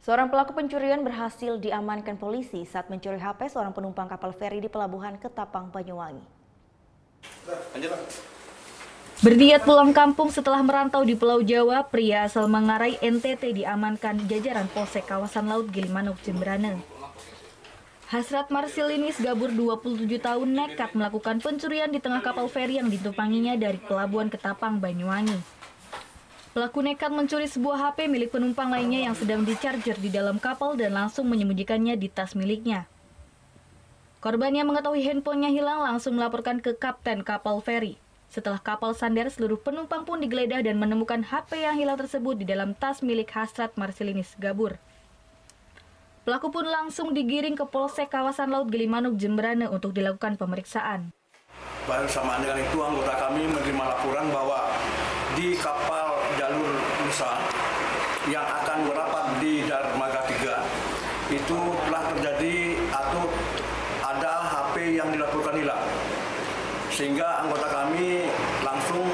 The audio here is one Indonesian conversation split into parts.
Seorang pelaku pencurian berhasil diamankan polisi saat mencuri HP seorang penumpang kapal feri di pelabuhan Ketapang, Banyuwangi. Berniat pulang kampung setelah merantau di Pulau Jawa, pria asal Manggarai, NTT diamankan jajaran Polsek kawasan Laut Gilimanuk, Jemberana. Hasrat Marcelinis Gabur, 27 tahun, nekat melakukan pencurian di tengah kapal feri yang ditumpanginya dari pelabuhan Ketapang, Banyuwangi. Pelaku nekat mencuri sebuah HP milik penumpang lainnya yang sedang dicarger di dalam kapal dan langsung menyembunyikannya di tas miliknya. Korban yang mengetahui handphonenya hilang langsung melaporkan ke kapten kapal feri. Setelah kapal sandar, seluruh penumpang pun digeledah dan menemukan HP yang hilang tersebut di dalam tas milik Hasrat Marcelinis Gabur. Pelaku pun langsung digiring ke Polsek kawasan Laut Gilimanuk, Jemberana untuk dilakukan pemeriksaan. Bersamaan dengan itu, anggota kami menerima laporan bahwa di kapal jalur Nusa yang akan merapat di Dermaga 3 itu telah terjadi atau ada HP yang dilaporkan hilang, sehingga anggota kami langsung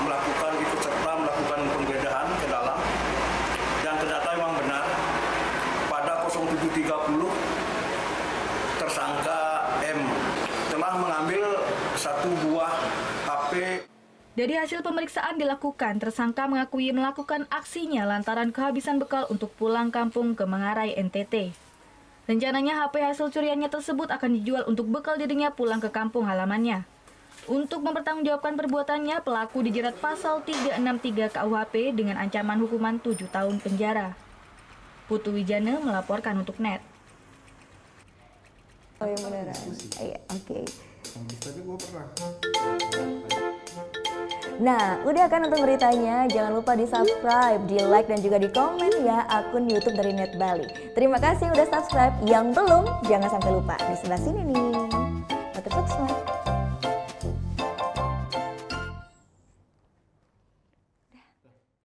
melakukan ikut serta melakukan penggeledahan ke dalam, dan ternyata memang benar pada 07.30 tersangka M telah mengambil satu buah HP. Dari hasil pemeriksaan dilakukan, tersangka mengakui melakukan aksinya lantaran kehabisan bekal untuk pulang kampung ke Manggarai, NTT. Rencananya HP hasil curiannya tersebut akan dijual untuk bekal dirinya pulang ke kampung halamannya. Untuk mempertanggungjawabkan perbuatannya, pelaku dijerat pasal 363 KUHP dengan ancaman hukuman 7 tahun penjara. Putu Wijana melaporkan untuk NET. Oh yang beneran? Iya, oke. Tapi gue pernah. Nah, udah kan nonton beritanya? Jangan lupa di subscribe, di like, dan juga di komen ya akun YouTube dari Net Bali. Terima kasih udah subscribe. Yang belum, jangan sampai lupa. Di sebelah sini nih.